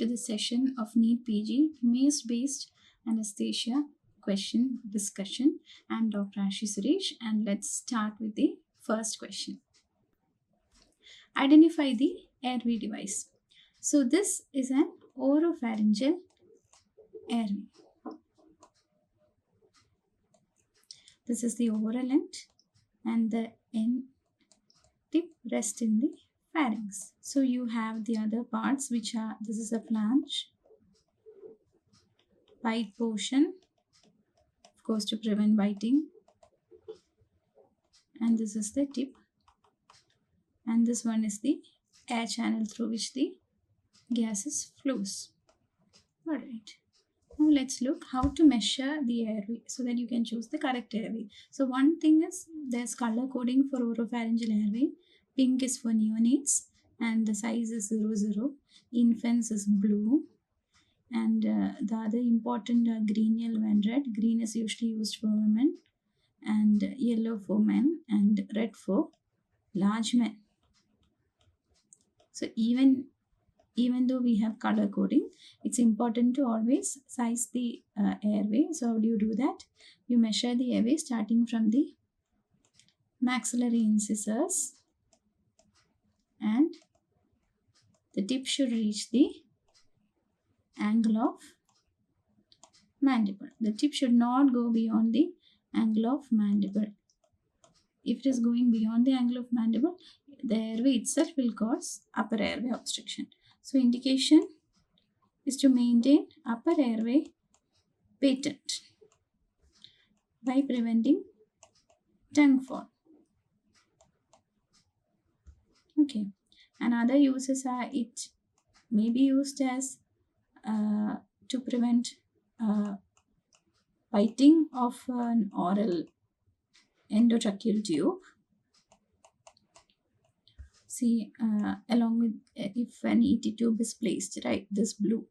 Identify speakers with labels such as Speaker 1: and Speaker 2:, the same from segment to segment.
Speaker 1: to the session of NEET PG Image-Based Anesthesia question discussion. I'm Dr. Ashy Suresh, and let's start with the first question. Identify the airway device. So this is an oropharyngeal airway. This is the oral end, and the end tip rests in the pharynx. So you have the other parts, which are, this is a flange, bite portion, of course, to prevent biting, and this is the tip, and this one is the air channel through which the gases flows. All right. Now let's look how to measure the airway so that you can choose the correct airway. So one thing is, there's color coding for oropharyngeal airway. Pink is for neonates and the size is 00. Infants is blue. And the other important are green, yellow and red. Green is usually used for women, and yellow for men, and red for large men. So even though we have color coding, it's important to always size the airway. So how do you do that? You measure the airway starting from the maxillary incisors, and the tip should reach the angle of mandible. The tip should not go beyond the angle of mandible. If it is going beyond the angle of mandible, the airway itself will cause upper airway obstruction. So indication is to maintain upper airway patent by preventing tongue fall. Okay, and other uses are, it may be used as to prevent biting of an oral endotracheal tube. See, along with if an ET tube is placed, right, this blue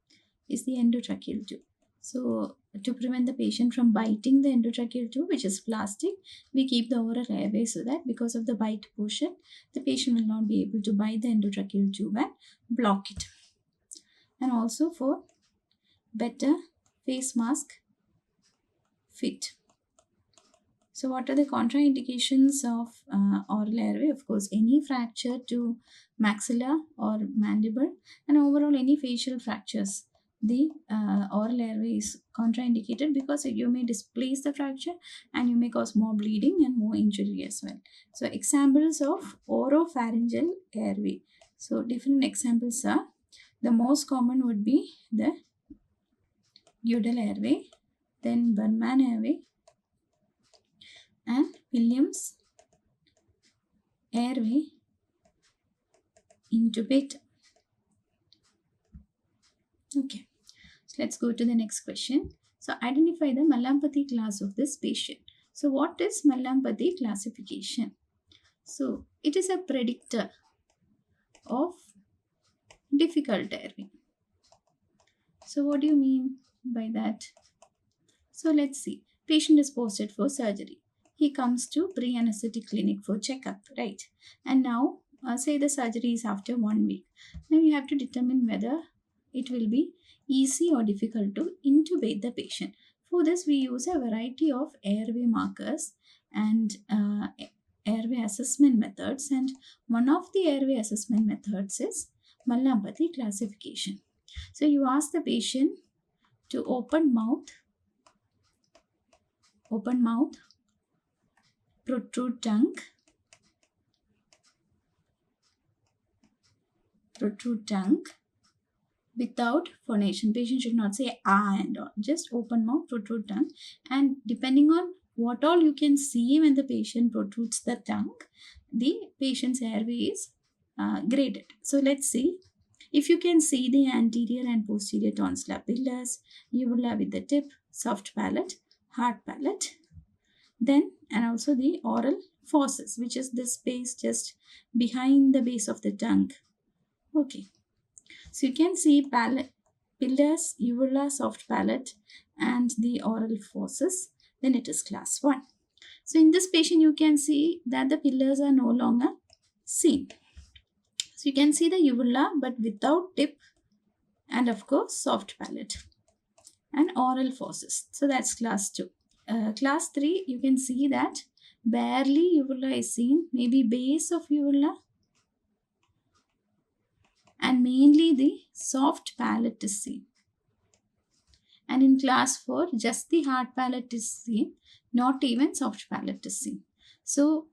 Speaker 1: is the endotracheal tube. So to prevent the patient from biting the endotracheal tube, which is plastic, we keep the oral airway so that because of the bite portion, the patient will not be able to bite the endotracheal tube and block it. And also for better face mask fit. So what are the contraindications of oral airway? Of course, any fracture to maxilla or mandible, and overall any facial fractures. The oral airway is contraindicated because you may displace the fracture and you may cause more bleeding and more injury as well. So examples of oropharyngeal airway. So different examples are, the most common would be the Guedel Airway, then Berman Airway, and Williams Airway Intubation. Okay, so let's go to the next question. So identify the Mallampati class of this patient. So what is Mallampati classification? So it is a predictor of difficult airway. So what do you mean by that? So let's see. Patient is posted for surgery. He comes to pre-anesthetic clinic for checkup, right? And now, say the surgery is after 1 week. Now you have to determine whether it will be easy or difficult to intubate the patient. For this, we use a variety of airway markers and airway assessment methods. And one of the airway assessment methods is Mallampati classification. So you ask the patient to open mouth, protrude tongue, without phonation. Patient should not say ah and all. Just open mouth, protrude tongue. And depending on what all you can see when the patient protrudes the tongue, the patient's airway is graded. So let's see. If you can see the anterior and posterior tonsillar pillars, uvula with the tip, soft palate, hard palate, then and also the oral forceps, which is the space just behind the base of the tongue. Okay, so you can see palate, pillars, uvula, soft palate, and the oral forceps. Then it is class 1. So in this patient, you can see that the pillars are no longer seen. So you can see the uvula but without tip and of course soft palate and oral forces. So that's class 2. Class 3, you can see that barely uvula is seen, maybe base of uvula, and mainly the soft palate is seen. And in class 4, just the hard palate is seen, not even soft palate is seen. So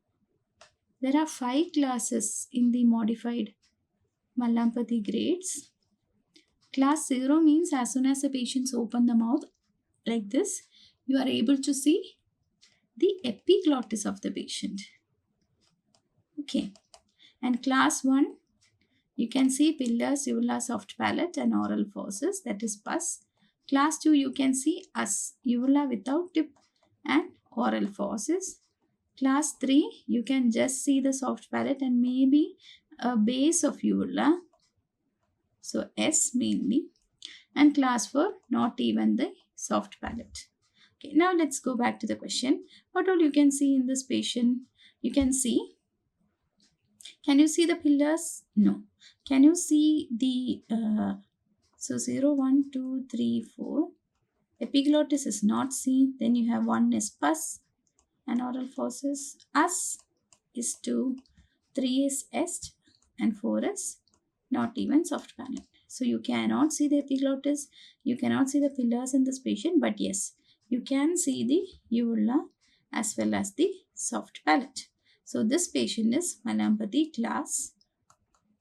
Speaker 1: there are 5 classes in the modified Mallampati grades. Class 0 means as soon as the patients open the mouth like this, you are able to see the epiglottis of the patient. Okay. And class 1, you can see pillars, uvula, soft palate and oral forces, that is pus. Class 2, you can see us, uvula without tip and oral forces. Class 3, you can just see the soft palate and maybe a base of uvula. So S mainly. And class 4, not even the soft palate. Okay, now let's go back to the question. What all you can see in this patient? You can see. Can you see the pillars? No. Can you see the, so 0, 1, 2, 3, 4. Epiglottis is not seen. Then you have 1 is pus and oral forces. Us is 2, 3 is est, and 4 is not even soft palate. So you cannot see the epiglottis, you cannot see the pillars in this patient, but yes, you can see the uvula as well as the soft palate. So this patient is Mallampati class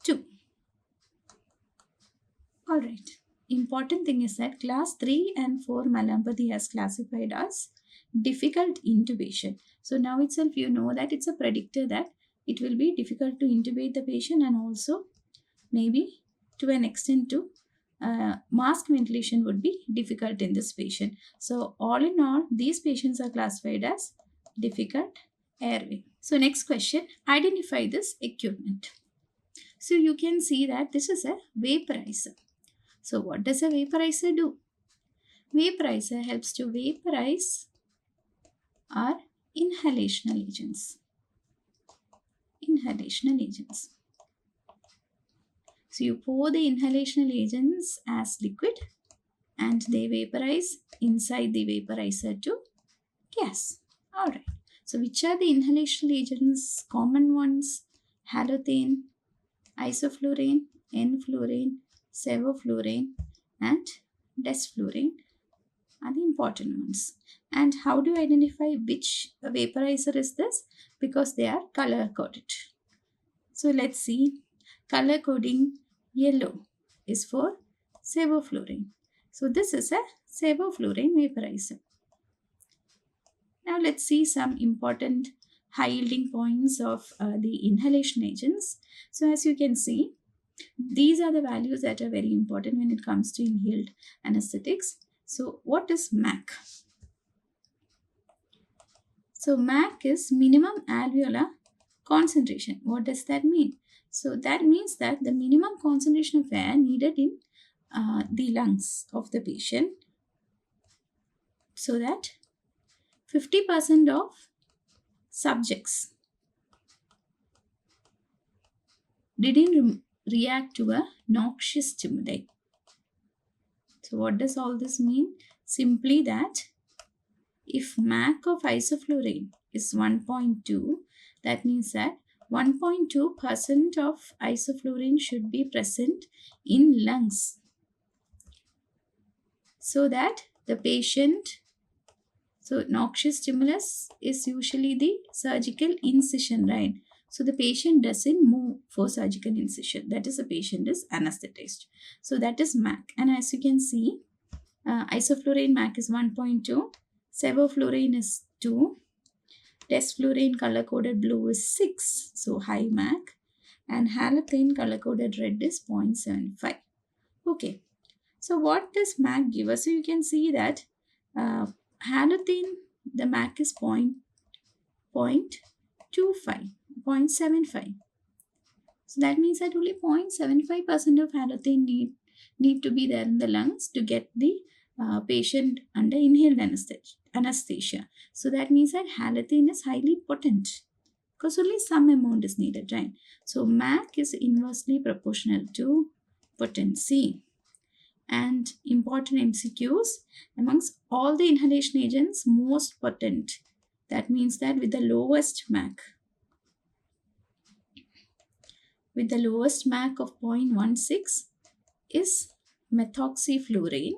Speaker 1: 2. Alright, important thing is that class 3 and 4 Mallampati has classified as difficult intubation. So now itself you know that it's a predictor that it will be difficult to intubate the patient, and also maybe to an extent to mask ventilation would be difficult in this patient. So all in all, these patients are classified as difficult airway. So next question, identify this equipment. So you can see that this is a vaporizer. So what does a vaporizer do? Vaporizer helps to vaporize our inhalational agents. Inhalational agents. So you pour the inhalational agents as liquid and they vaporize inside the vaporizer to gas. Alright. So which are the inhalational agents? Common ones: halothane, isoflurane, enflurane, sevoflurane and desflurane are the important ones. And how do you identify which vaporizer is this? Because they are color coded. So let's see. Color coding yellow is for sevoflurane. So this is a sevoflurane vaporizer. Now let's see some important high yielding points of the inhalation agents. So as you can see, these are the values that are very important when it comes to inhaled anesthetics. So what is MAC? So MAC is minimum alveolar concentration. What does that mean? So that means that the minimum concentration of air needed in the lungs of the patient, so that 50% of subjects didn't react to a noxious stimuli. So what does all this mean? Simply that if MAC of isoflurane is 1.2, that means that 1.2% of isoflurane should be present in lungs, so that the patient, so noxious stimulus is usually the surgical incision, right? So the patient doesn't move for surgical incision. That is, the patient is anesthetized. So that is MAC. And as you can see, isoflurane MAC is 1.2, sevoflurane is 2, desflurane color coded blue is 6, so high MAC, and halothane color coded red is 0.75. Okay, so what does MAC give us? So you can see that halothane, the MAC is 0.25, 0.75. So that means that only 0.75% of halothane need to be there in the lungs to get the patient under inhaled anesthesia. So that means that halothane is highly potent because only some amount is needed, right? So MAC is inversely proportional to potency. And important MCQs, amongst all the inhalation agents, most potent. That means that with the lowest MAC. With the lowest MAC of 0.16 is methoxyflurane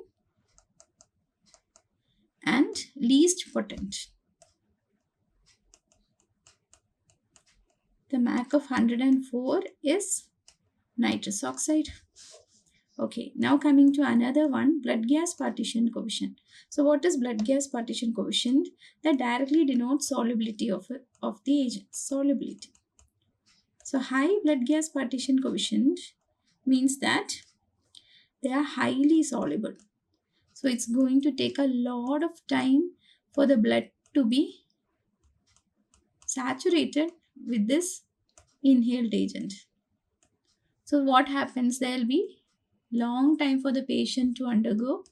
Speaker 1: and least potent. The MAC of 104 is nitrous oxide. Okay, now coming to another one, blood gas partition coefficient. So what is blood gas partition coefficient? That directly denotes solubility of the agent, solubility. So high blood gas partition coefficient means that they are highly soluble. So it's going to take a lot of time for the blood to be saturated with this inhaled agent. So what happens? There will be long time for the patient to undergo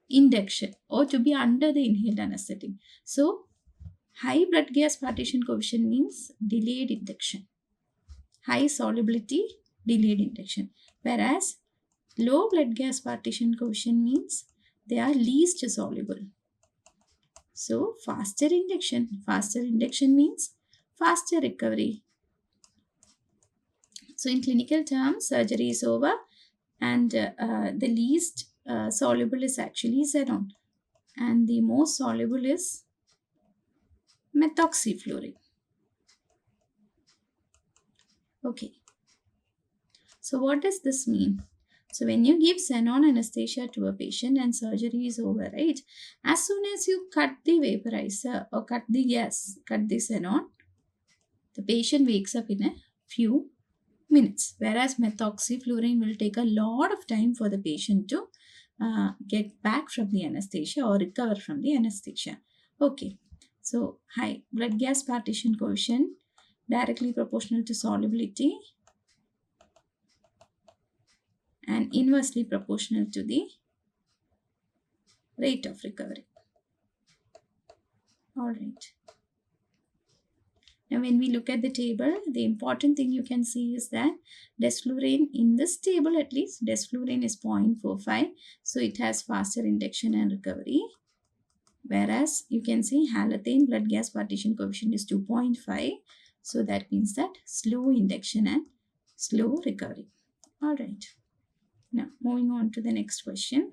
Speaker 1: induction or to be under the inhaled anesthetic. So high blood gas partition coefficient means delayed induction. High solubility, delayed induction. Whereas low blood gas partition coefficient means they are least soluble. So faster induction. Faster induction means faster recovery. So in clinical terms, surgery is over and the least soluble is actually xenon. And the most soluble is methoxyflurane. Okay. So what does this mean? So when you give xenon anesthesia to a patient and surgery is over, right? As soon as you cut the vaporizer or cut the gas, cut the xenon, the patient wakes up in a few minutes. Whereas methoxyflurane will take a lot of time for the patient to get back from the anesthesia or recover from the anesthesia. Okay. So high blood gas partition coefficient directly proportional to solubility and inversely proportional to the rate of recovery. All right. Now when we look at the table, the important thing you can see is that desflurane, in this table at least, desflurane is 0.45. So it has faster induction and recovery. Whereas you can see halothane blood gas partition coefficient is 2.5. So that means that slow induction and slow recovery. All right. Now moving on to the next question.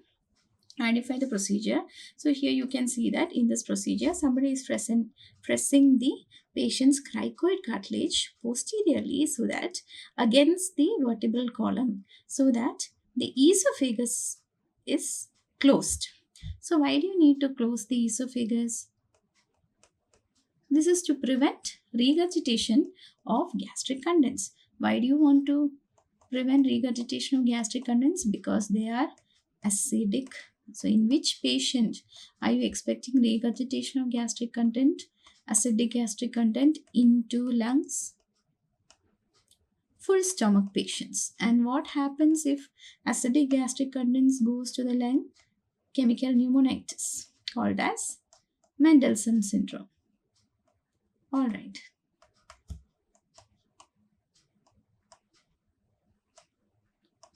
Speaker 1: Identify the procedure. So here you can see that in this procedure, somebody is pressing the patient's cricoid cartilage posteriorly so that against the vertebral column so that the esophagus is closed. So why do you need to close the esophagus? This is to prevent regurgitation of gastric contents. Why do you want to prevent regurgitation of gastric contents? Because they are acidic. So in which patient are you expecting regurgitation of gastric content? Acidic gastric content into lungs? Full stomach patients. And what happens if acidic gastric contents goes to the lung? Chemical pneumonitis called as Mendelssohn syndrome. All right.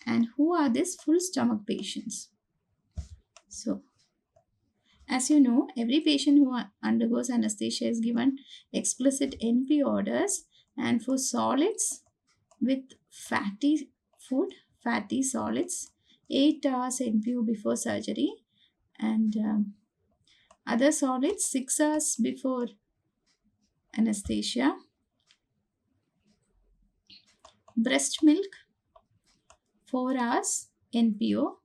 Speaker 1: And who are these full stomach patients? So, as you know, every patient who undergoes anesthesia is given explicit NP orders, and for solids with fatty food, fatty solids, 8 hours NPO before surgery, and other solids 6 hours before anesthesia. Breast milk 4 hours NPO,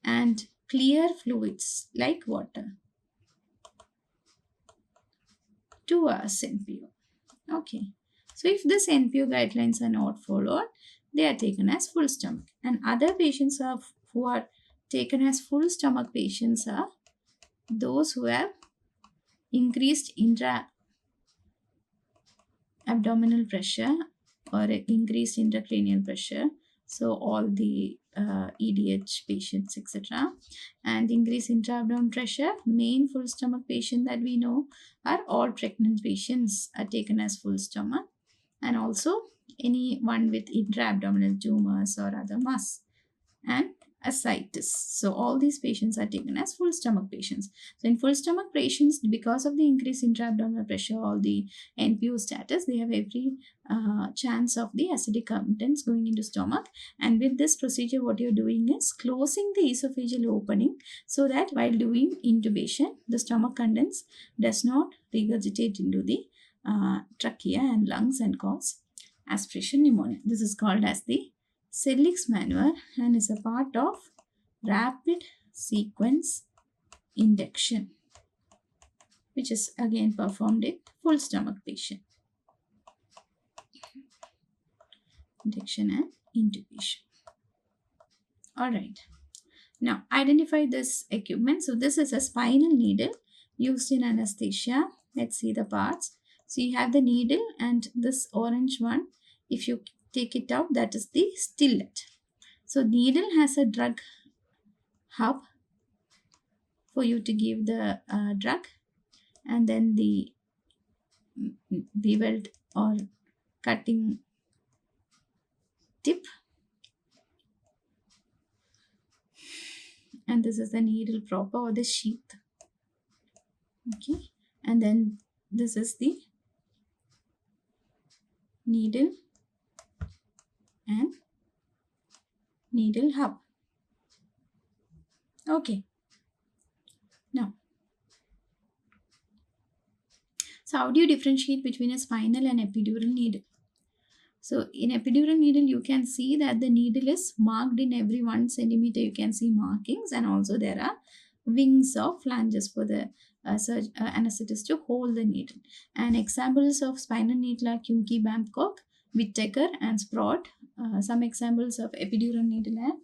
Speaker 1: and clear fluids like water 2 hours NPO. Okay. So if this NPO guidelines are not followed, they are taken as full stomach. And other patients who are taken as full stomach patients are those who have increased intra-abdominal pressure or increased intracranial pressure. So all the EDH patients, etc. And increased intra-abdominal pressure, main full stomach patient that we know are all pregnant patients are taken as full stomach. And also anyone with intra-abdominal tumors or other mass. and ascites. So all these patients are taken as full stomach patients. So in full stomach patients, because of the increased intra-abdominal pressure or the NPO status, they have every chance of the acidic contents going into stomach. And with this procedure, what you're doing is closing the esophageal opening so that while doing intubation, the stomach contents does not regurgitate into the trachea and lungs and cause aspiration pneumonia. This is called as the Sellick's maneuver and is a part of rapid sequence induction, which is again performed in full stomach patient. Induction and intubation. Alright. Now identify this equipment. So this is a spinal needle used in anesthesia. Let's see the parts. So you have the needle and this orange one. If you take it out, that is the stillet. So needle has a drug hub for you to give the drug, and then the beveled or cutting tip, and this is the needle proper or the sheath. Okay, and then this is the needle and needle hub. Okay, now, so how do you differentiate between a spinal and epidural needle? So in epidural needle, you can see that the needle is marked in every 1 centimeter. You can see markings, and also there are wings or flanges for the anesthetist to hold the needle. And examples of spinal needle are Kuhnke, Babcock, Whittaker, and Sprott. Some examples of epidural needle are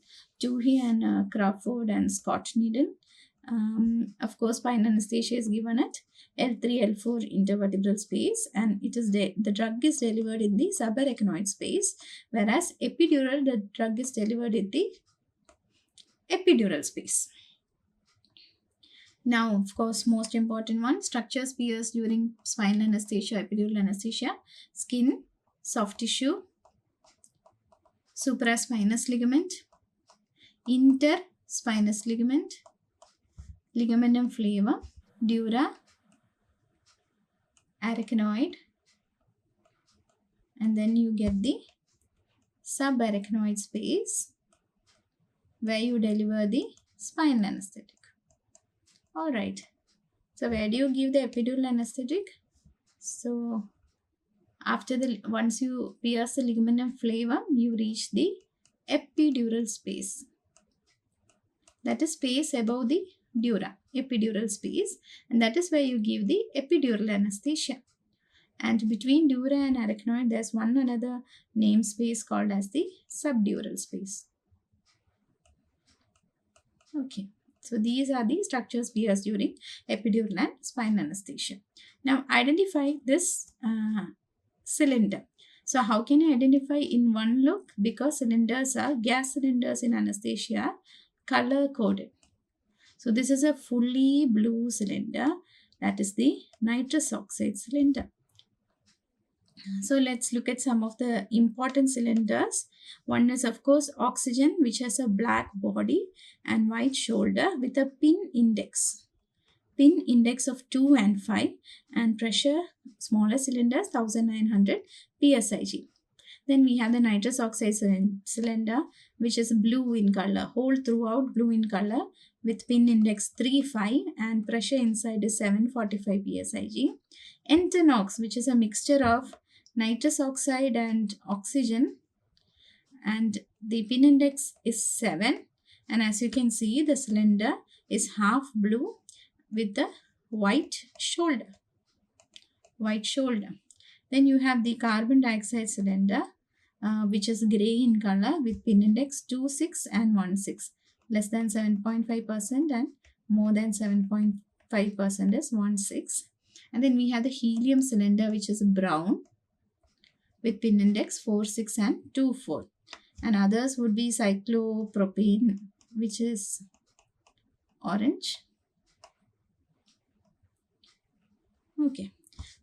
Speaker 1: Toohey and Crawford and Scott needle. Of course, spinal anesthesia is given at L3, L4 intervertebral space, and it is the drug is delivered in the subarachnoid space, whereas epidural, the drug is delivered in the epidural space. Now, of course, most important one, structures pierced during spinal anesthesia, epidural anesthesia: skin, soft tissue, supraspinous ligament, interspinous ligament, ligamentum flavum, dura, arachnoid, and then you get the subarachnoid space where you deliver the spinal anesthetic. Alright, so where do you give the epidural anesthetic? So after once you pierce the ligamentum flavum, you reach the epidural space. That is space above the dura, epidural space, and that is where you give the epidural anesthesia. And between dura and arachnoid, there's one another namespace called as the subdural space. Okay, so these are the structures pierced during epidural and spinal anesthesia. Now identify this cylinder. So how can I identify in one look? Because cylinders are gas cylinders in anesthesia, color coded. So this is a fully blue cylinder, that is the nitrous oxide cylinder. So let's look at some of the important cylinders. One is of course oxygen, which has a black body and white shoulder with a pin index of 2 and 5, and pressure, smaller cylinders, 1900 psig. Then we have the nitrous oxide cylinder, which is blue in color, whole throughout blue in color, with pin index 3,5 and pressure inside is 745 psig. Entanox, which is a mixture of nitrous oxide and oxygen, and the pin index is 7, and as you can see, the cylinder is half blue with the white shoulder. Then you have the carbon dioxide cylinder, which is gray in color with pin index 2,6 and 1,6. Less than 7.5% and more than 7.5% is 1,6. And then we have the helium cylinder, which is brown with pin index 4,6 and 2,4. And others would be cyclopropane, which is orange. Okay,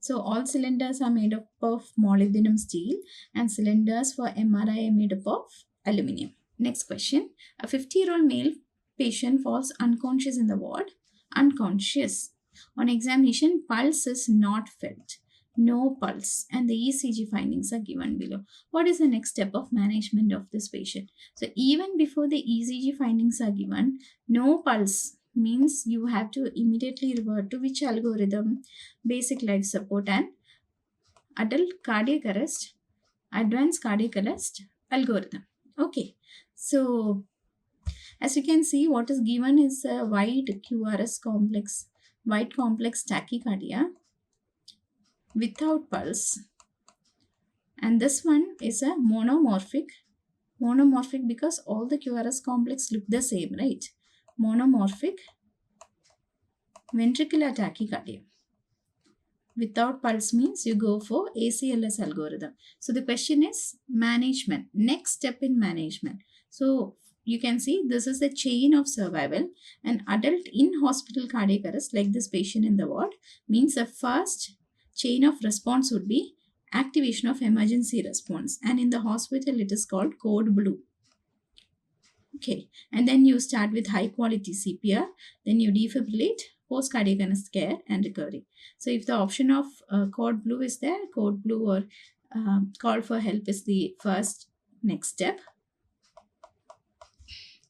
Speaker 1: so all cylinders are made up of molybdenum steel, and cylinders for MRI are made up of aluminum. Next question. A 50-year-old male patient falls unconscious in the ward. Unconscious. On examination, pulse is not felt. No pulse. And the ECG findings are given below. What is the next step of management of this patient? So even before the ECG findings are given, no pulse means you have to immediately revert to which algorithm? Basic life support and adult cardiac arrest, advanced cardiac arrest algorithm. Okay. So as you can see, what is given is a wide QRS complex, wide complex tachycardia without pulse. And this one is a monomorphic because all the QRS complex look the same, right? Monomorphic ventricular tachycardia. Without pulse means you go for ACLS algorithm. So the question is management, next step in management. So you can see this is the chain of survival. An adult in hospital cardiac arrest, like this patient in the ward, means the first chain of response would be activation of emergency response. And in the hospital, it is called code blue. Okay, and then you start with high quality CPR, then you defibrillate, post cardiac arrest care and recovery. So if the option of code blue is there, code blue or call for help is the first next step,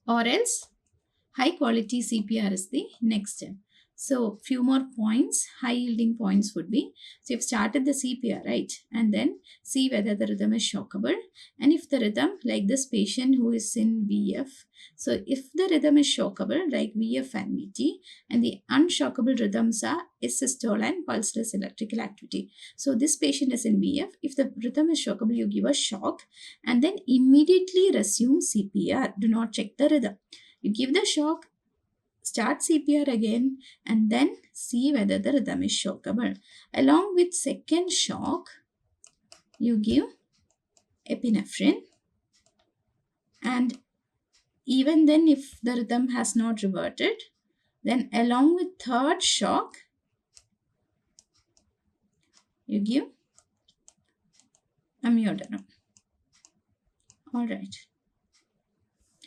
Speaker 1: or else high quality CPR is the next step. So few more points, high yielding points would be, so you've started the CPR, right? And then see whether the rhythm is shockable. And if the rhythm, like this patient who is in VF, so if the rhythm is shockable, like VF and VT, and the unshockable rhythms are systole and pulseless electrical activity. So this patient is in VF. If the rhythm is shockable, you give a shock and then immediately resume CPR. Do not check the rhythm. You give the shock, start CPR again, and then see whether the rhythm is shockable. Along with second shock, you give epinephrine, and even then if the rhythm has not reverted, then along with third shock, you give amiodarone. Alright.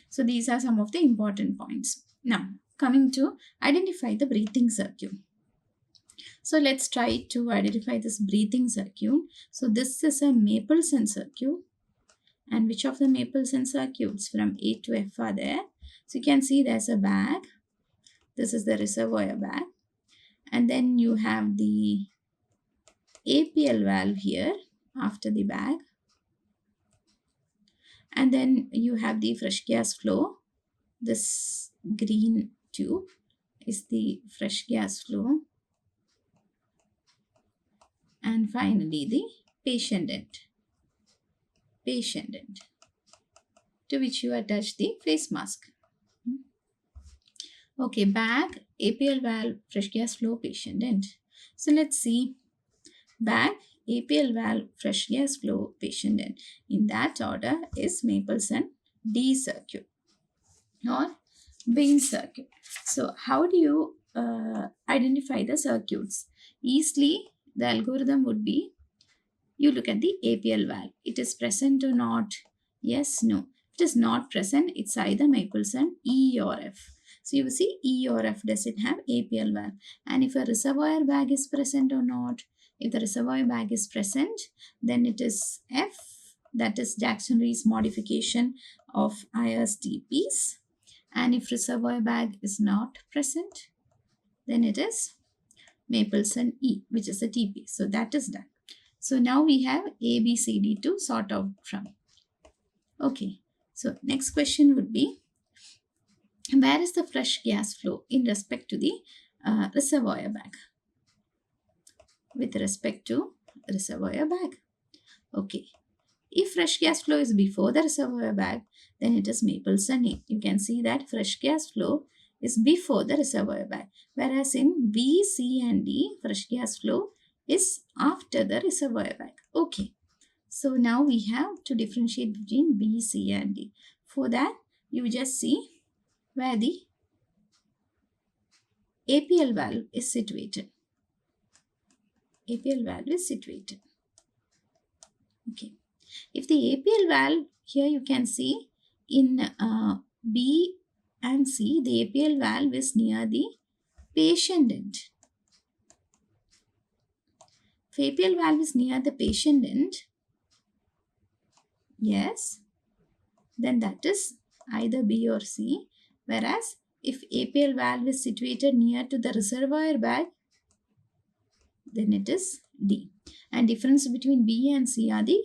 Speaker 1: So these are some of the important points. Now, coming to identify the breathing circuit. So let's try to identify this breathing circuit. So this is a Mapleson circuit. And which of the Mapleson circuits from A to F are there? So you can see there's a bag. This is the reservoir bag. And then you have the APL valve here after the bag. And then you have the fresh gas flow. This green tube is the fresh gas flow. And finally the patient end. Patient end, to which you attach the face mask. Okay, bag, APL valve, fresh gas flow, patient end. So let's see. Bag, APL valve, fresh gas flow, patient end. In that order is Mapleson D circuit or Bain circuit. So how do you identify the circuits? Easily, the algorithm would be, you look at the APL valve. It is present or not? Yes, no. If it is not present, it's either Mapleson E or F. So you see E or F, does it have APL valve? And if a reservoir bag is present or not? If the reservoir bag is present, then it is F. That is Jackson-Rees modification of IRS-TPs. And if reservoir bag is not present, then it is Mapleson E, which is a TP. So that is done. So now we have A, B, C, D to sort out from. Okay, so next question would be, where is the fresh gas flow in respect to the reservoir bag? With respect to reservoir bag. Okay, if fresh gas flow is before the reservoir bag, then it is Mapleson A. You can see that fresh gas flow is before the reservoir bag. Whereas in B, C and D, fresh gas flow is after the reservoir bag. Okay, so now we have to differentiate between B, C and D. For that, you just see where the APL valve is situated. APL valve is situated. Okay, if the APL valve, here you can see in B and C, the apial valve is near the patient end. If apial valve is near the patient end, yes, then that is either B or C. Whereas if apial valve is situated near to the reservoir bag, then it is D. And difference between B and C are the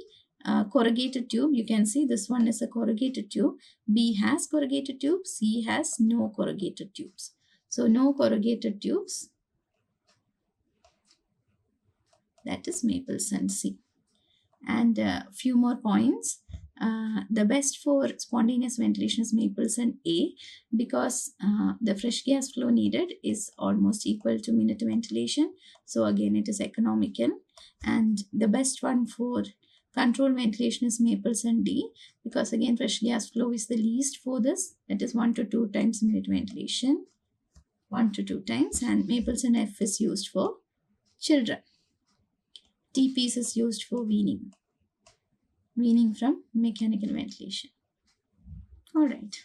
Speaker 1: corrugated tube. You can see this one is a corrugated tube. B has corrugated tube. C has no corrugated tubes. So no corrugated tubes. That is Mapleson C. And a few more points. The best for spontaneous ventilation is Mapleson A, because the fresh gas flow needed is almost equal to minute ventilation. So again, it is economical. And the best one for controlled ventilation is Mapleson D, because again, fresh gas flow is the least for this. That is 1 to 2 times minute ventilation. 1 to 2 times. And Mapleson F is used for children. TPs is used for weaning from mechanical ventilation. All right.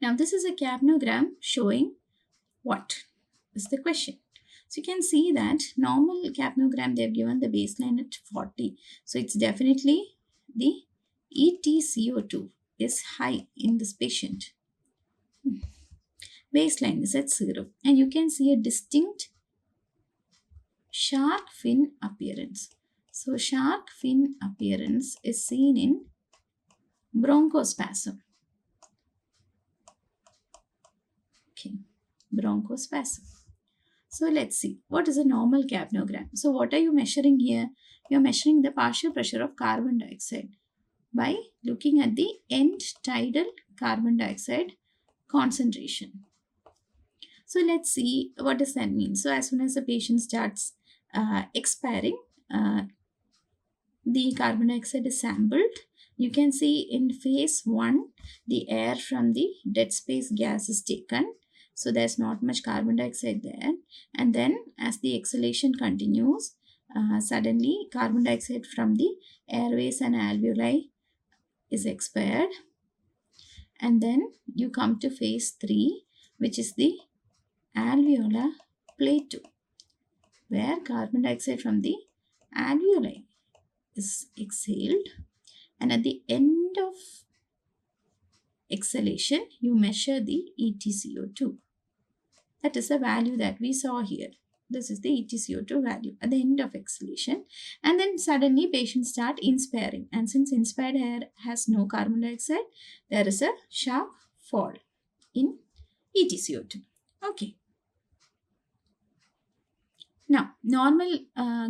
Speaker 1: Now this is a capnogram showing what is the question. So you can see that normal capnogram, they have given the baseline at 40. So it's definitely the EtCO2 is high in this patient. Baseline is at 0. And you can see a distinct shark fin appearance. So shark fin appearance is seen in bronchospasm. Okay, bronchospasm. So let's see, what is a normal capnogram? So what are you measuring here? You are measuring the partial pressure of carbon dioxide by looking at the end tidal carbon dioxide concentration. So let's see, what does that mean? So as soon as the patient starts expiring, the carbon dioxide is sampled. You can see in phase 1, the air from the dead space gas is taken. So there's not much carbon dioxide there. And then as the exhalation continues, suddenly carbon dioxide from the airways and alveoli is expired. And then you come to phase 3, which is the alveolar plateau, where carbon dioxide from the alveoli is exhaled, and at the end of exhalation you measure the EtCO2. That is a value that we saw here. This is the EtCO2 value at the end of exhalation, and then suddenly patients start inspiring, and since inspired air has no carbon dioxide, there is a sharp fall in EtCO2. Okay. Now, normal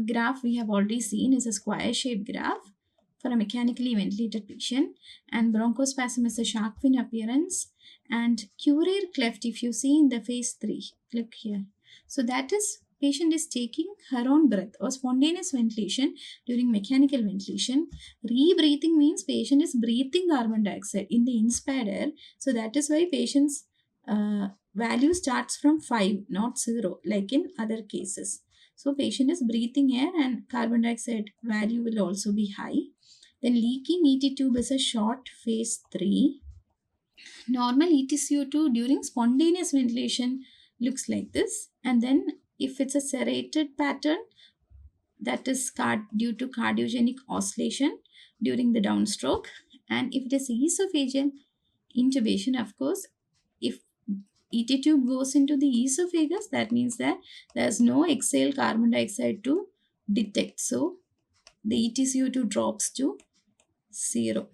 Speaker 1: graph we have already seen is a square-shaped graph for a mechanically ventilated patient, and bronchospasm is a shark fin appearance, and curar cleft, if you see in the phase 3, look here. So that is, patient is taking her own breath, or spontaneous ventilation during mechanical ventilation. Rebreathing means patient is breathing carbon dioxide in the inspired air. So that is why patient's value starts from 5, not 0, like in other cases. So patient is breathing air and carbon dioxide value will also be high. Then leaking ET tube is a short phase 3. Normal EtCO2 during spontaneous ventilation looks like this. And then if it's a serrated pattern, that is due to cardiogenic oscillation during the downstroke. And if it is esophageal intubation, of course, if ET tube goes into the esophagus, that means that there's no exhaled carbon dioxide to detect. So the EtCO2 drops to 0.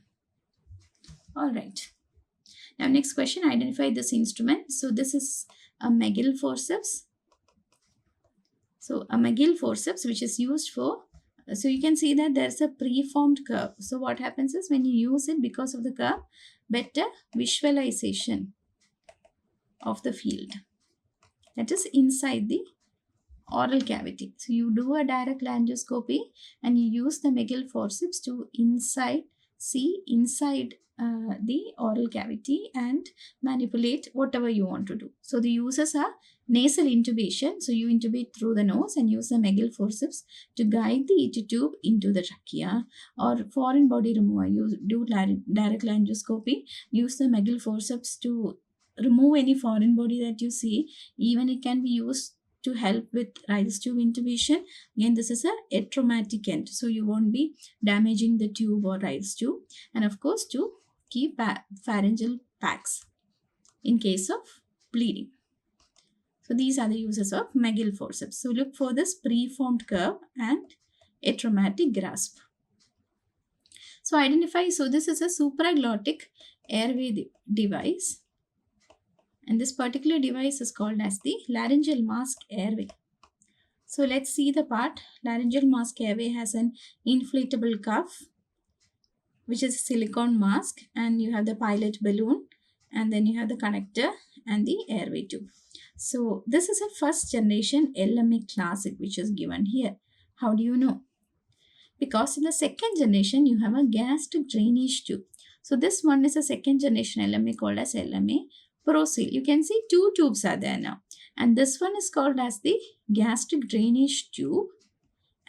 Speaker 1: All right. Now next question, identify this instrument. So this is a Magill forceps. So a Magill forceps, which is used for, so you can see that there's a preformed curve. So what happens is when you use it, because of the curve, better visualization of the field, that is inside the oral cavity. So you do a direct laryngoscopy and you use the Magill forceps to see inside the oral cavity and manipulate whatever you want to do. So the uses are nasal intubation. So you intubate through the nose and use the Magill forceps to guide the ET tube into the trachea. Or foreign body removal, you do direct laryngoscopy, use the Magill forceps to remove any foreign body that you see. Even it can be used to help with rise tube intubation. Again, this is a atraumatic end, so you won't be damaging the tube or rise tube. And of course, to keep pharyngeal packs in case of bleeding. So these are the uses of Magill forceps. So look for this preformed curve and atraumatic grasp. So identify, so this is a supraglottic airway device. And this particular device is called as the laryngeal mask airway. So let's see the part. Laryngeal mask airway has an inflatable cuff, which is a silicone mask, and you have the pilot balloon, and then you have the connector and the airway tube. So this is a first generation LMA classic, which is given here. How do you know? Because in the second generation, you have a gastric drainage tube. So this one is a second generation LMA called as LMA ProSeal. You can see two tubes are there now. And this one is called as the gastric drainage tube.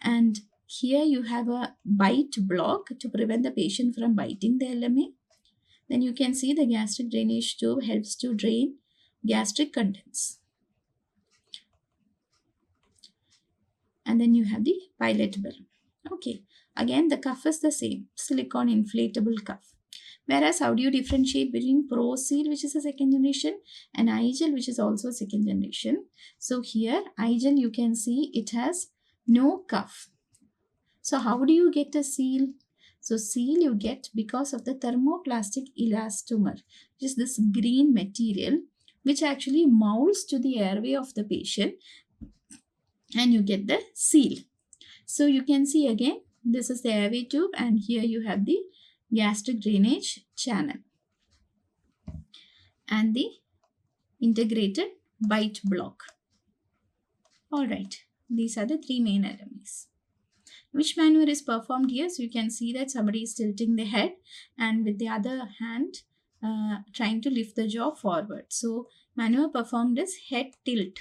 Speaker 1: And here you have a bite block to prevent the patient from biting the LMA. Then you can see the gastric drainage tube helps to drain gastric contents. And then you have the pilot balloon. Okay, again the cuff is the same, silicone inflatable cuff. Whereas how do you differentiate between ProSeal, which is a second generation, and iGel, which is also a second generation? So here iGel, you can see it has no cuff. So how do you get a seal? So seal you get because of the thermoplastic elastomer, which is this green material which actually molds to the airway of the patient, and you get the seal. So you can see again, this is the airway tube, and here you have the gastric drainage channel and the integrated bite block. All right, these are the three main LMAs. Which maneuver is performed here? So you can see that somebody is tilting the head and with the other hand trying to lift the jaw forward. So maneuver performed is head tilt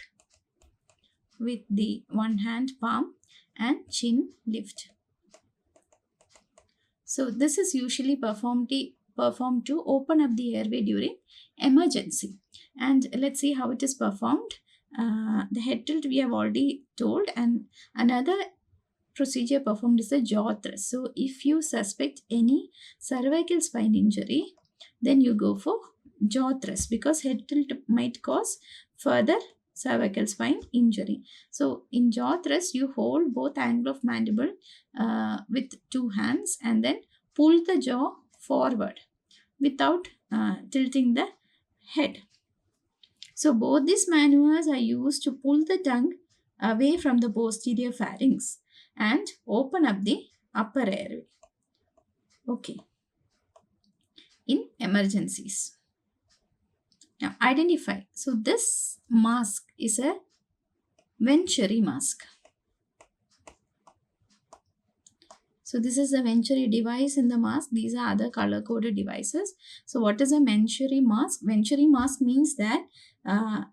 Speaker 1: with the one hand palm and chin lift. So this is usually performed to open up the airway during emergency. And let's see how it is performed. The head tilt we have already told, and another procedure performed is a jaw thrust. So if you suspect any cervical spine injury, then you go for jaw thrust, because head tilt might cause further cervical spine injury. So in jaw thrust, you hold both angle of mandible with two hands and then pull the jaw forward without tilting the head. So both these maneuvers are used to pull the tongue away from the posterior pharynx and open up the upper airway. Okay. In emergencies. Now identify. So this mask is a Venturi mask. So this is a Venturi device in the mask. These are other color-coded devices. So what is a Venturi mask? Venturi mask means that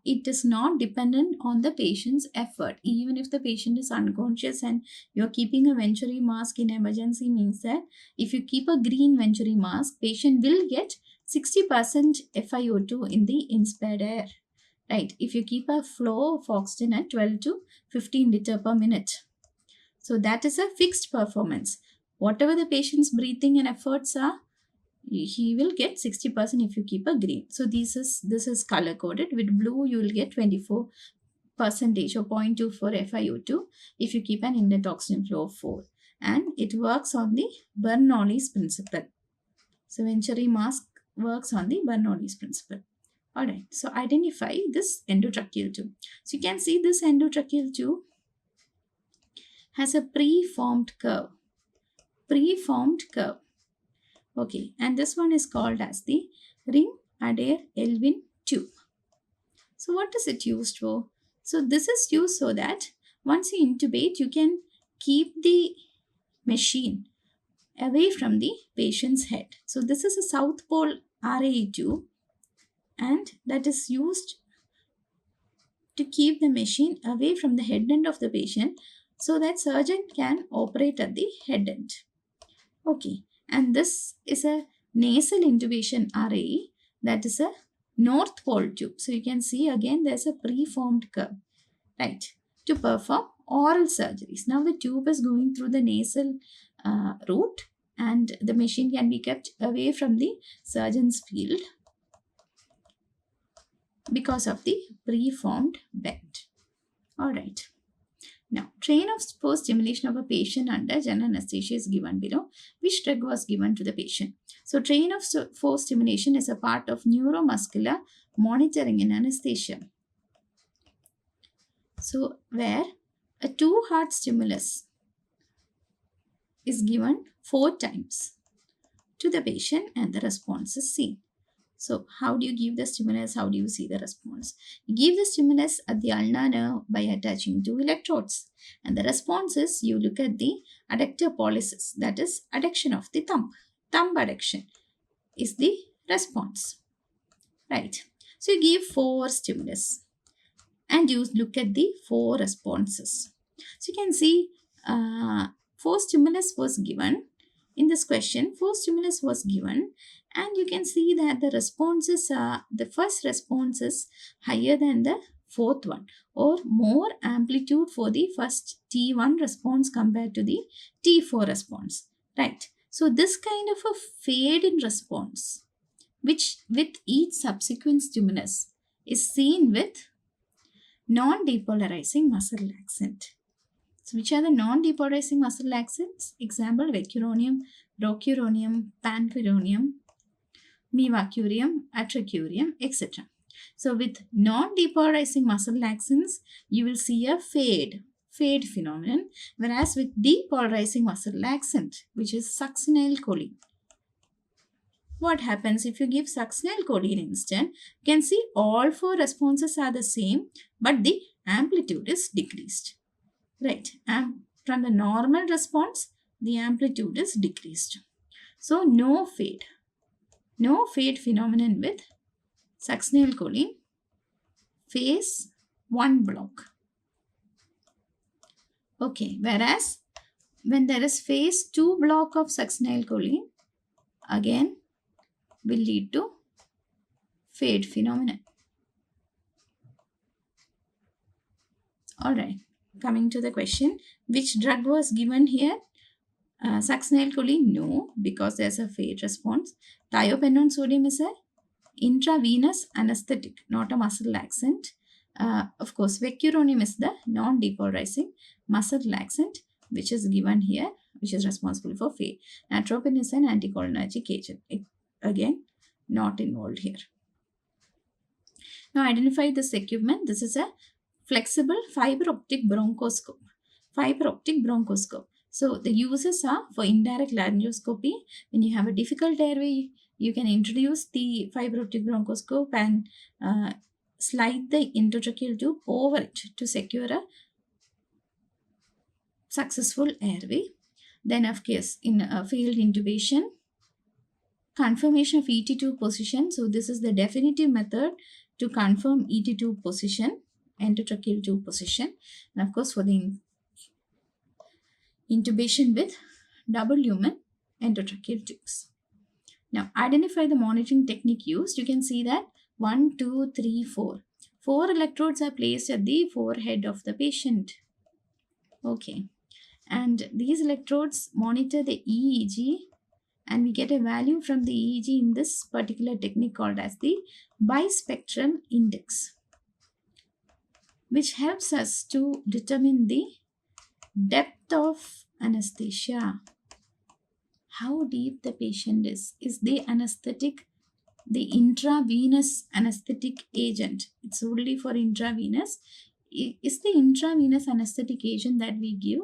Speaker 1: it is not dependent on the patient's effort. Even if the patient is unconscious and you're keeping a Venturi mask in emergency, means that if you keep a green Venturi mask, patient will get 60% FiO2 in the inspired air. Right? If you keep a flow of oxygen at 12 to 15 liter per minute. So that is a fixed performance. Whatever the patient's breathing and efforts are, he will get 60% if you keep a green. So this is color coded. With blue, you will get 24% or 0.24 FiO2 if you keep an inlet oxygen flow of 4. And it works on the Bernoulli's principle. So Venturi mask works on the Bernoulli's principle. Alright, so identify this endotracheal tube. So you can see this endotracheal tube has a preformed curve. Okay, and this one is called as the ring Adair Elvin tube. So what is it used for? So this is used so that once you intubate, you can keep the machine away from the patient's head. So this is a South Pole RAE tube, and that is used to keep the machine away from the head end of the patient so that surgeon can operate at the head end. Okay, and this is a nasal intubation array, that is a north pole tube. So you can see again there's a preformed curve, right, to perform oral surgeries. Now the tube is going through the nasal route and the machine can be kept away from the surgeon's field because of the preformed bend. Alright. Now, train of force stimulation of a patient under general anesthesia is given below. Which drug was given to the patient? So, train of force stimulation is a part of neuromuscular monitoring in anesthesia. So, where a 2-heart stimulus is given 4 times to the patient and the response is seen. So, how do you give the stimulus? How do you see the response? You give the stimulus at the ulnar nerve by attaching 2 electrodes. And the response is you look at the adductor pollicis, that is adduction of the thumb. Thumb adduction is the response. Right. So, you give 4 stimulus and you look at the 4 responses. So, you can see 4 stimulus was given. In this question, 4 stimulus was given and you can see that the responses are, the first response is higher than the fourth one or more amplitude for the first T1 response compared to the T4 response, right? So this kind of a fade in response, which with each subsequent stimulus is seen with non-depolarizing muscle relaxant. So which are the non-depolarizing muscle relaxants? Example, vecuronium, rocuronium, pancuronium, mivacurium, atracurium, etc. So with non-depolarizing muscle relaxants, you will see a fade phenomenon, whereas with depolarizing muscle relaxant, which is succinylcholine. What happens if you give succinylcholine instead? You can see all 4 responses are the same, but the amplitude is decreased. Right, and from the normal response, the amplitude is decreased. So, no fade phenomenon with succinylcholine phase 1 block. Okay, whereas when there is phase 2 block of succinylcholine, again will lead to fade phenomenon. Alright. Coming to the question, which drug was given here? Succinylcholine, no, because there's a fade response. Thiopenone sodium is a intravenous anesthetic, not a muscle relaxant. Of course, vecuronium is the non-depolarizing muscle relaxant, which is given here, which is responsible for fade. Atropine is an anticholinergic agent. Again, not involved here. Now, identify this equipment. This is a flexible fiberoptic bronchoscope. Fiberoptic bronchoscope. So the uses are for indirect laryngoscopy. When you have a difficult airway, you can introduce the fiberoptic bronchoscope and slide the endotracheal tube over it to secure a successful airway. Then of course, in failed intubation, confirmation of ET2 position. So this is the definitive method to confirm ET2 position, endotracheal tube position, and of course for the intubation with double lumen endotracheal tubes. Now identify the monitoring technique used. You can see that 1, 2, 3, 4. 4 electrodes are placed at the forehead of the patient. Okay, and these electrodes monitor the EEG, and we get a value from the EEG in this particular technique called as the bispectral index, which helps us to determine the depth of anesthesia, how deep the patient is. Is the anesthetic the intravenous anesthetic agent? It's only for intravenous. Is the intravenous anesthetic agent that we give,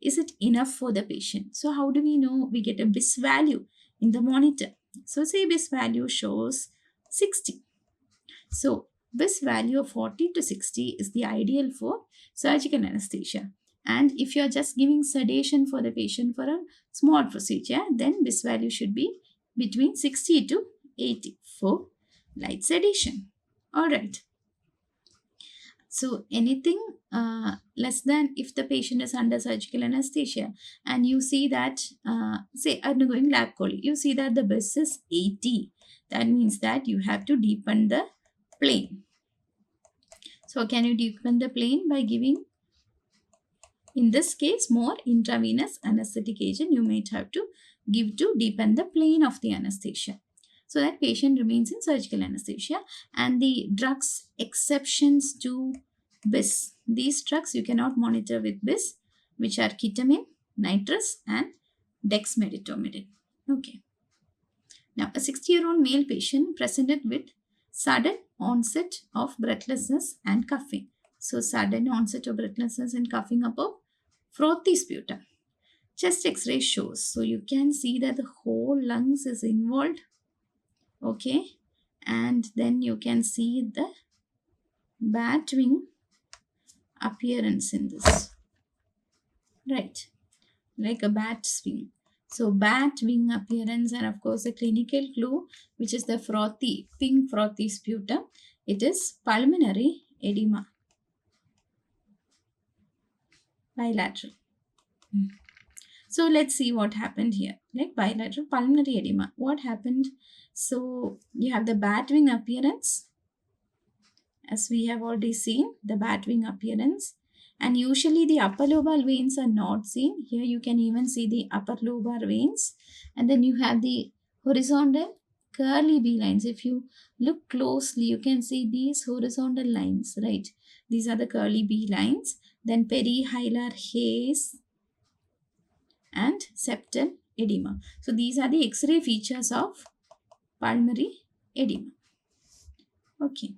Speaker 1: is it enough for the patient? So how do we know? We get a BIS value in the monitor. So say BIS value shows 60. So BIS value of 40 to 60 is the ideal for surgical anesthesia. And if you are just giving sedation for the patient for a small procedure, then BIS value should be between 60 to 80 for light sedation. All right. So anything less than, if the patient is under surgical anesthesia and you see that, say undergoing lab chole, you see that the BIS is 80. That means that you have to deepen the plane. So can you deepen the plane by giving, in this case, more intravenous anesthetic agent you might have to give to deepen the plane of the anesthesia. So that patient remains in surgical anesthesia. And the drugs exceptions to BIS. These drugs you cannot monitor with BIS, which are ketamine, nitrous, and dexmedetomidine. Okay. Now, a 60-year-old male patient presented with sudden onset of breathlessness and coughing. So, sudden onset of breathlessness and coughing above frothy sputum. Chest X-ray shows. So, you can see that the whole lungs is involved. Okay. And then you can see the bat wing appearance in this. Right. Like a bat wing. So bat wing appearance, and of course the clinical clue, which is the frothy, pink frothy sputum. It is pulmonary edema. Bilateral. So let's see what happened here. Like bilateral pulmonary edema. What happened? So you have the bat wing appearance. As we have already seen, the bat wing appearance. And usually the upper lobar veins are not seen. Here you can even see the upper lobar veins. And then you have the horizontal curly B lines. If you look closely, you can see these horizontal lines, right? These are the curly B lines. Then perihilar haze and septal edema. So these are the X-ray features of pulmonary edema. Okay.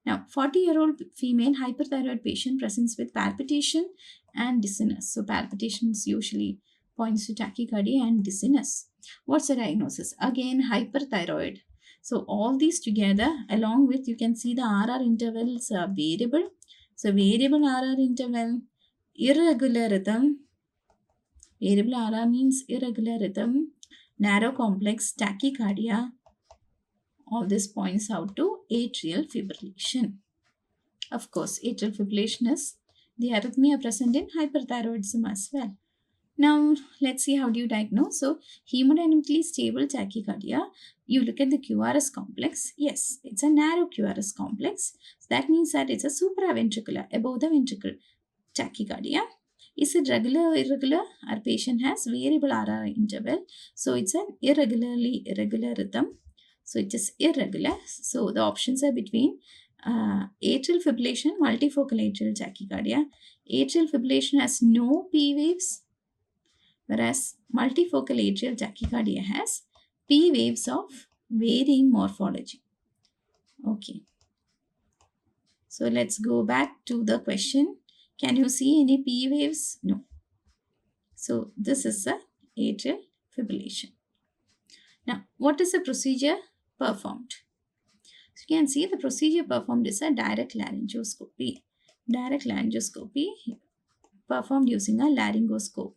Speaker 1: Now, 40-year-old female hyperthyroid patient presents with palpitation and dizziness. So, palpitations usually points to tachycardia and dizziness. What's the diagnosis? Again, hyperthyroid. So, all these together, along with, you can see the RR intervals are variable. So, variable RR interval, irregular rhythm. Variable RR means irregular rhythm, narrow complex tachycardia. All this points out to atrial fibrillation. Of course, atrial fibrillation is the arrhythmia present in hyperthyroidism as well. Now, let's see how do you diagnose. So, hemodynamically stable tachycardia, you look at the QRS complex. Yes, it's a narrow QRS complex. So that means that it's a supraventricular, above the ventricle tachycardia. Is it regular or irregular? Our patient has variable RR interval. So, it's an irregular rhythm. So it is irregular. So the options are between atrial fibrillation, multifocal atrial tachycardia. Atrial fibrillation has no P waves, whereas multifocal atrial tachycardia has P waves of varying morphology. Okay. So let's go back to the question. Can you see any P waves? No. So this is a atrial fibrillation. Now, what is the procedure performed? So you can see the procedure performed is a direct laryngoscopy. Direct laryngoscopy performed using a laryngoscope.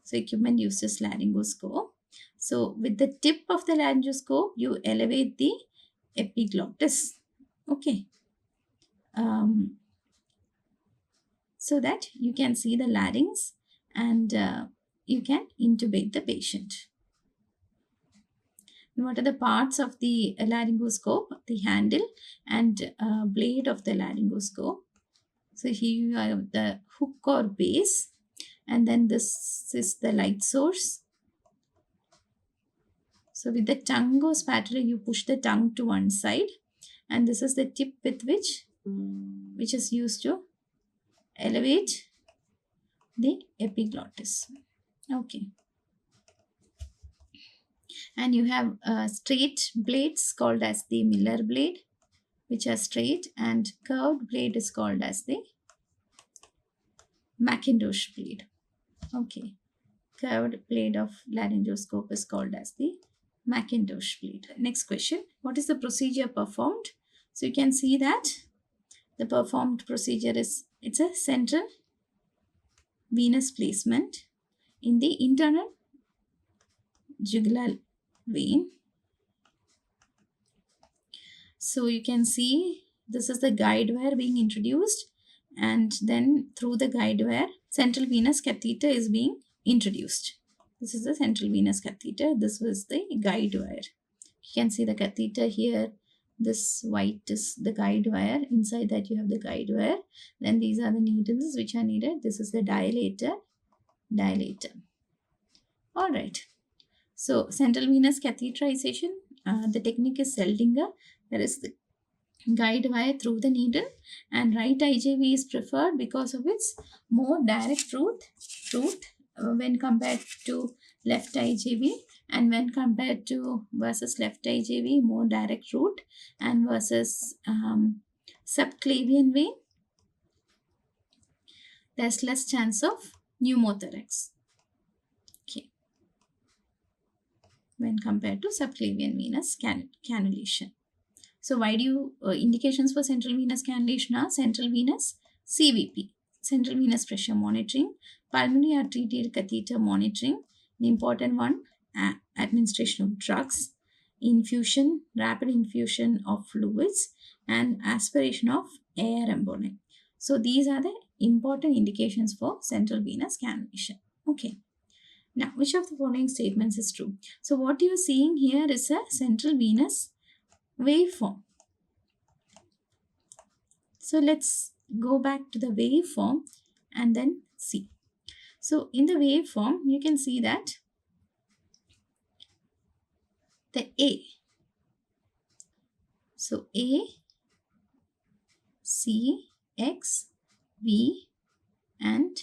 Speaker 1: So equipment uses laryngoscope. So with the tip of the laryngoscope, you elevate the epiglottis. Okay. So that you can see the larynx and you can intubate the patient. What are the parts of the laryngoscope? The handle and blade of the laryngoscope. So here you have the hook or base, and then this is the light source. So with the tongue or spatula, you push the tongue to one side, and this is the tip with which is used to elevate the epiglottis. Okay. And you have straight blades called as the Miller blade, which are straight, and curved blade is called as the Macintosh blade. Okay. Curved blade of laryngoscope is called as the Macintosh blade. Next question. What is the procedure performed? So you can see that the performed procedure is, it's a central venous placement in the internal jugular vein. So you can see This is the guide wire being introduced, and then through the guide wire, central venous catheter is being introduced. This is the central venous catheter. This was the guide wire. You can see the catheter here. This white is the guide wire. Inside that you have the guide wire. Then these are the needles which are needed. This is the dilator. All right. So central venous catheterization, the technique is Seldinger. There is the guide wire through the needle, and right IJV is preferred because of its more direct route when compared to left IJV, and when compared to versus left IJV, more direct route, and versus subclavian vein, there's less chance of pneumothorax. Okay, when compared to subclavian venous cannulation. So why do you indications for central venous cannulation are central venous CVP, central venous pressure monitoring, pulmonary arterial catheter monitoring, the important one, administration of drugs, infusion, rapid infusion of fluids, and aspiration of air embolization. So these are the important indications for central venous cannulation. Okay. Now, which of the following statements is true? So what you are seeing here is a central venous waveform. So let's go back to the waveform and then see. So in the waveform, you can see that the A. So A, C, X, V, and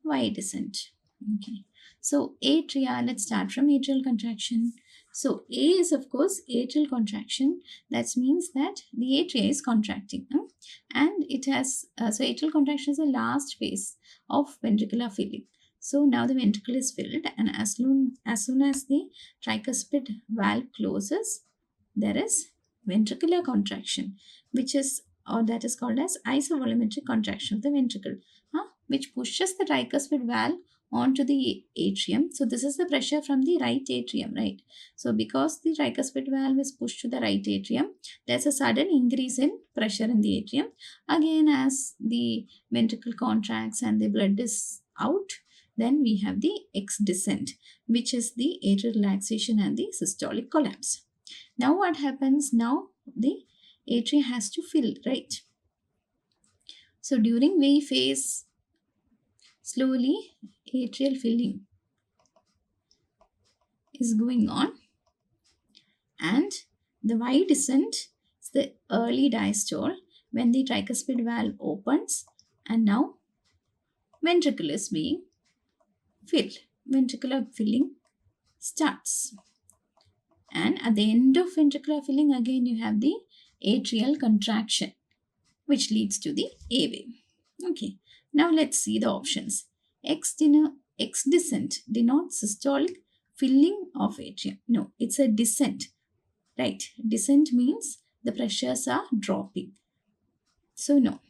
Speaker 1: Y descent. Okay. So atria, let's start from atrial contraction. So A is of course atrial contraction. That means that the atria is contracting, and it has so atrial contraction is the last phase of ventricular filling. So now the ventricle is filled, and as soon as the tricuspid valve closes, there is ventricular contraction, which is that is called as isovolumetric contraction of the ventricle, which pushes the tricuspid valve onto the atrium. So this is the pressure from the right atrium, right? So because the tricuspid valve is pushed to the right atrium, there's a sudden increase in pressure in the atrium. Again, as the ventricle contracts and the blood is out, then we have the X descent, which is the atrial relaxation and the systolic collapse. Now what happens? Now the atria has to fill, right? So during V phase, slowly atrial filling is going on, and the Y descent is the early diastole when the tricuspid valve opens, and now ventricle is being filled. Ventricular filling starts, and at the end of ventricular filling, again you have the atrial contraction, which leads to the A wave. Okay. Now let's see the options. X descent denotes systolic filling of atrium. No, it's a descent, right? Descent means the pressures are dropping. So no.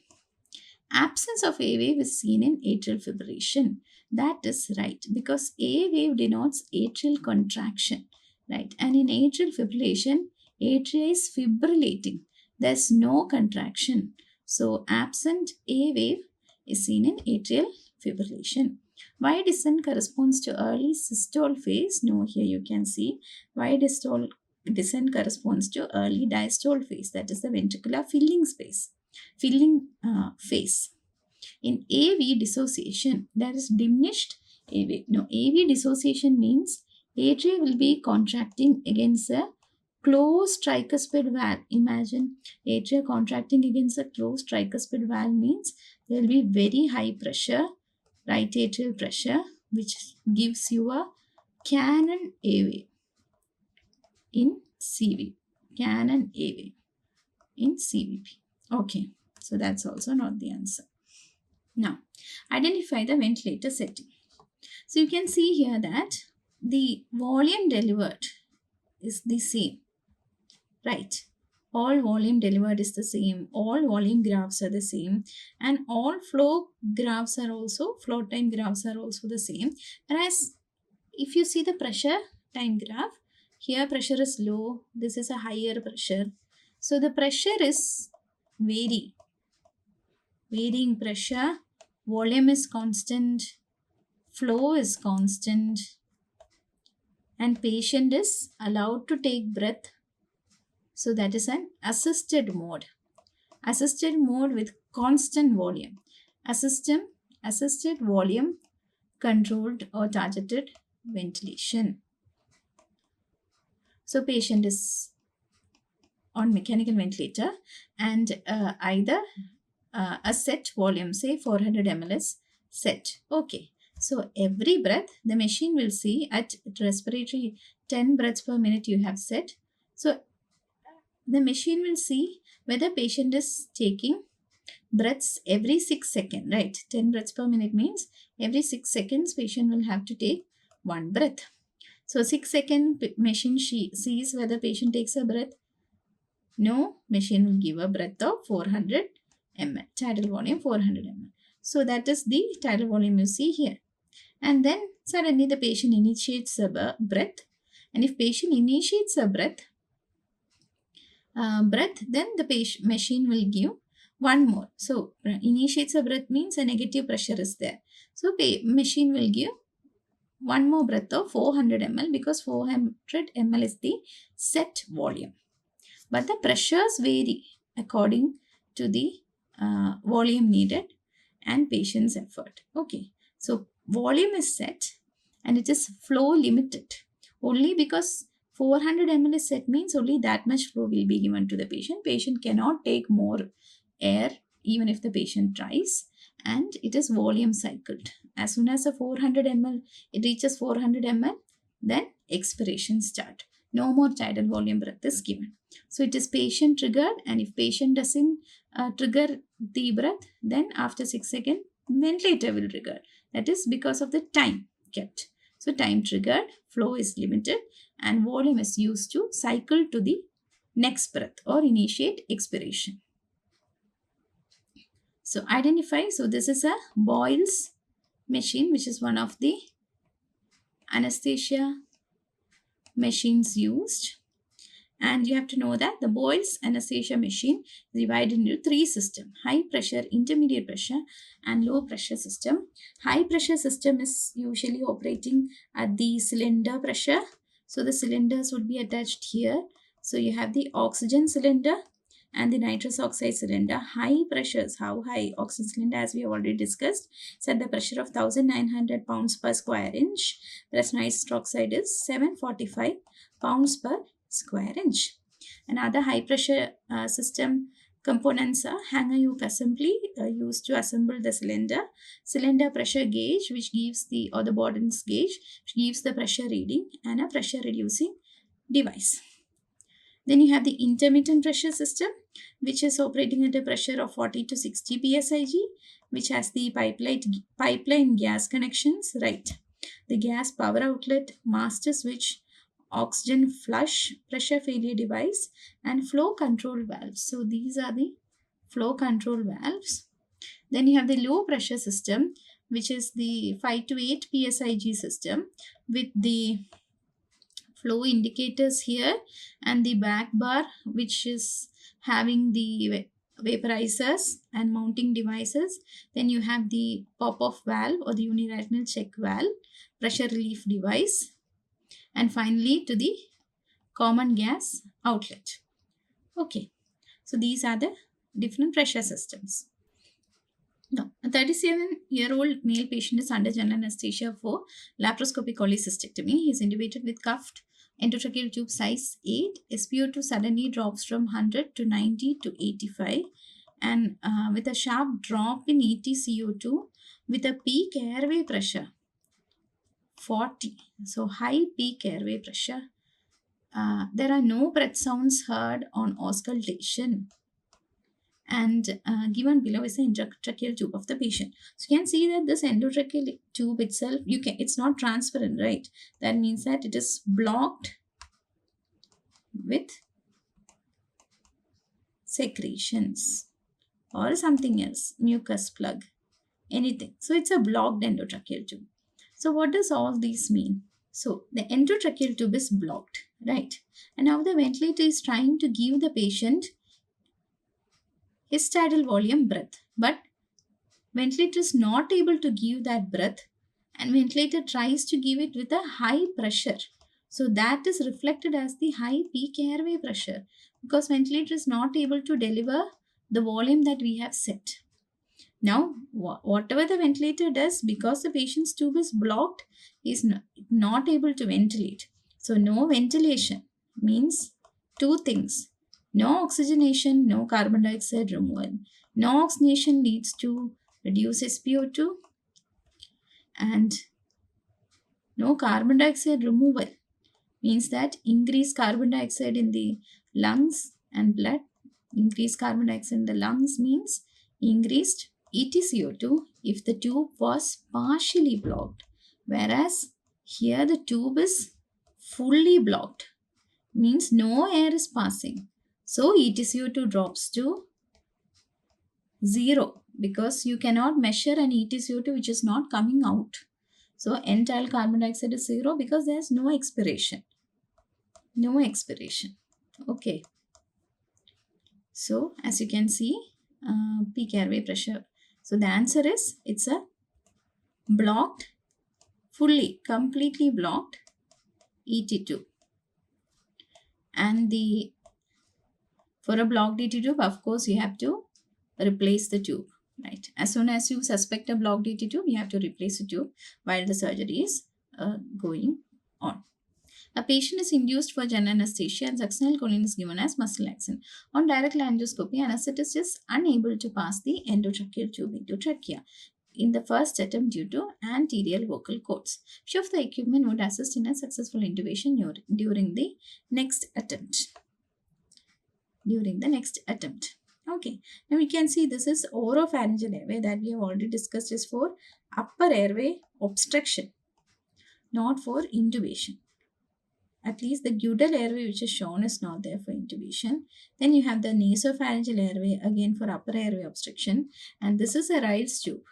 Speaker 1: Absence of A wave is seen in atrial fibrillation. That is right, because A wave denotes atrial contraction, right? And in atrial fibrillation, atria is fibrillating. There's no contraction. So absent A wave is seen in atrial fibrillation. Y descent corresponds to early systole phase. No, here you can see Y descent corresponds to early diastole phase. That is the ventricular filling phase. In AV dissociation, there is diminished AV. No, AV dissociation means atria will be contracting against a closed tricuspid valve. Imagine atria contracting against a closed tricuspid valve means there will be very high pressure, right atrial pressure, which gives you a cannon A wave in CV. Cannon A wave in CVP. Okay, so that's also not the answer. Now, identify the ventilator setting. So you can see here that the volume delivered is the same, right? All volume delivered is the same, all volume graphs are the same, and all flow graphs are also, flow time graphs are also the same. Whereas if you see the pressure time graph, here pressure is low, this is a higher pressure. So the pressure is varying pressure, volume is constant, flow is constant, and patient is allowed to take breath. So that is an assisted mode. Assisted mode with constant volume. Assisted volume controlled or targeted ventilation. So patient is on mechanical ventilator and either a set volume, say 400 ml is set. Okay. So every breath, the machine will see at respiratory 10 breaths per minute you have set. So the machine will see whether patient is taking breaths every 6 seconds, right? 10 breaths per minute means every 6 seconds patient will have to take one breath. So 6-second machine sees whether patient takes a breath. No, machine will give a breath of 400 ml, tidal volume 400 ml. So that is the tidal volume you see here. And then suddenly the patient initiates a breath. And if patient initiates a breath, then the machine will give one more. So initiates a breath means a negative pressure is there. So machine will give one more breath of 400 ml because 400 ml is the set volume. But the pressures vary according to the volume needed and patient's effort. Okay, so volume is set and it is flow limited. Only because 400 ml is set means only that much flow will be given to the patient. Patient cannot take more air even if the patient tries, and it is volume cycled. As soon as a 400 ml, it reaches 400 ml, then expiration start. No more tidal volume breath is given. So it is patient triggered, and if patient doesn't trigger the breath, then after 6 seconds, ventilator will trigger. That is because of the time kept. So time triggered, flow is limited, and volume is used to cycle to the next breath or initiate expiration. So identify, so this is a Boyle's machine, which is one of the anesthesia machines used. And you have to know that the Boyle's anesthesia machine is divided into 3 systems: high pressure, intermediate pressure, and low pressure system. High pressure system is usually operating at the cylinder pressure. So the cylinders would be attached here. So you have the oxygen cylinder and the nitrous oxide cylinder. High pressures, how high? Oxygen cylinder, as we have already discussed, is at the pressure of 1900 pounds per square inch, whereas nitrous oxide is 745 pounds per square inch. Another high pressure system components are hanger yoke assembly used to assemble the cylinder pressure gauge, which gives the Bordens gauge, which gives the pressure reading, and a pressure reducing device. Then you have the intermittent pressure system, which is operating at a pressure of 40 to 60 psig, which has the pipeline gas connections, right? The gas power outlet, master switch, oxygen flush, pressure failure device, and flow control valves. So these are the flow control valves. Then you have the low pressure system, which is the 5 to 8 psig system with the flow indicators here and the back bar, which is having the vaporizers and mounting devices. Then you have the pop-off valve or the unilateral check valve, pressure relief device, and finally to the common gas outlet. Okay, so these are the different pressure systems. Now, a 37-year-old male patient is under general anesthesia for laparoscopic cholecystectomy. He is intubated with cuffed endotracheal tube size 8. SpO2 suddenly drops from 100 to 90 to 85, and with a sharp drop in EtCO2 with a peak airway pressure 40. So high peak airway pressure. There are no breath sounds heard on auscultation. And given below is the endotracheal tube of the patient. So you can see that this endotracheal tube itself, it's not transparent, right? That means that it is blocked with secretions or something else, mucus plug, anything. So it's a blocked endotracheal tube. So what does all these mean? So the endotracheal tube is blocked. right? And now the ventilator is trying to give the patient his tidal volume breath, but ventilator is not able to give that breath, and ventilator tries to give it with a high pressure. So that is reflected as the high peak airway pressure, because ventilator is not able to deliver the volume that we have set. Now, whatever the ventilator does, because the patient's tube is blocked, is not able to ventilate. So no ventilation means two things: no oxygenation, no carbon dioxide removal. No oxygenation leads to reduced SpO2, and no carbon dioxide removal means that increased carbon dioxide in the lungs and blood. Increased carbon dioxide in the lungs means increased EtCO2 if the tube was partially blocked, whereas here the tube is fully blocked, means no air is passing. So EtCO2 drops to 0, because you cannot measure an EtCO2 which is not coming out. So end-tidal carbon dioxide is 0 because there is no expiration. No expiration. Okay. So as you can see, peak airway pressure. So the answer is, it's a blocked, completely blocked ET2. And for a blocked ET2, of course, you have to replace the tube, right? As soon as you suspect a blocked ET2, you have to replace the tube while the surgery is going on. A patient is induced for general anesthesia and succinyl choline is given as muscle relaxant. On direct laryngoscopy, anesthetist is unable to pass the endotracheal tube into trachea in the first attempt due to anterior vocal cords. Which of the equipment would assist in a successful intubation during the next attempt? Okay, now we can see this is oropharyngeal airway that we have already discussed, is for upper airway obstruction, not for intubation. At least the Guedel airway which is shown is not there for intubation. Then you have the nasopharyngeal airway, again for upper airway obstruction, and this is a Riles tube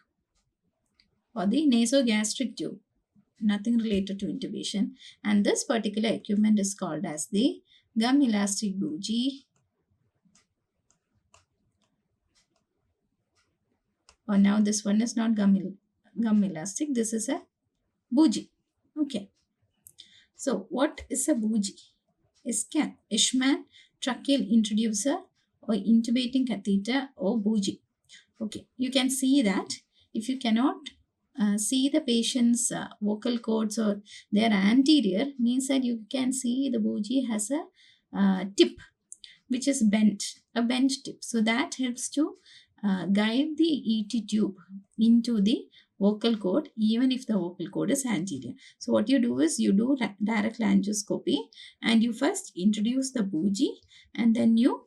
Speaker 1: or the nasogastric tube, nothing related to intubation. And this particular equipment is called as the gum elastic bougie, or now this one is not gum elastic, this is a bougie. Okay. So what is a bougie? Ishman tracheal introducer or intubating catheter or bougie. Okay, you can see that if you cannot see the patient's vocal cords or their anterior, means that you can see the bougie has a tip which is bent, a bent tip. So that helps to guide the ET tube into the vocal cord, even if the vocal cord is anterior. So what you do is, you do direct laryngoscopy and you first introduce the bougie and then you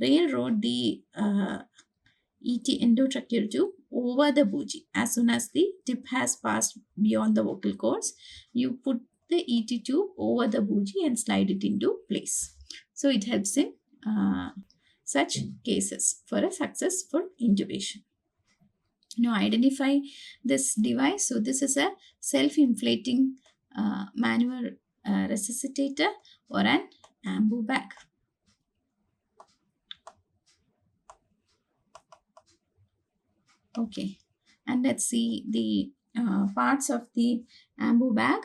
Speaker 1: railroad the ET endotracheal tube over the bougie. As soon as the tip has passed beyond the vocal cords, you put the ET tube over the bougie and slide it into place. So it helps in such cases for a successful intubation. Now identify this device. So this is a self-inflating manual resuscitator or an ambu bag. Okay, and let's see the parts of the ambu bag.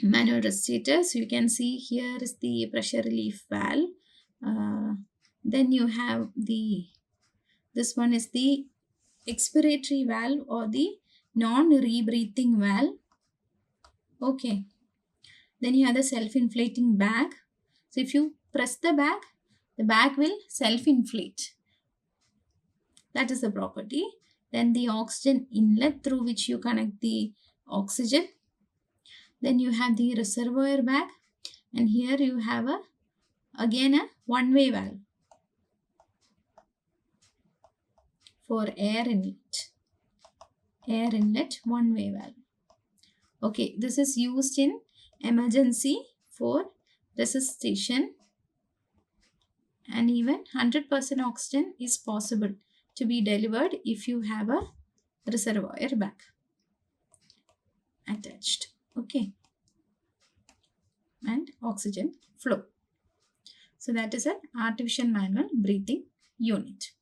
Speaker 1: Manual resuscitator. So you can see here is the pressure relief valve. Then you have this one is the expiratory valve or the non-rebreathing valve. Okay. Then you have the self-inflating bag. So if you press the bag will self-inflate. That is the property. Then the oxygen inlet through which you connect the oxygen. Then you have the reservoir bag. And here you have again a one-way valve for air inlet. Air inlet one-way valve. Okay, this is used in emergency for resuscitation, and even 100% oxygen is possible to be delivered if you have a reservoir bag attached. Okay. and oxygen flow. So that is an artificial manual breathing unit.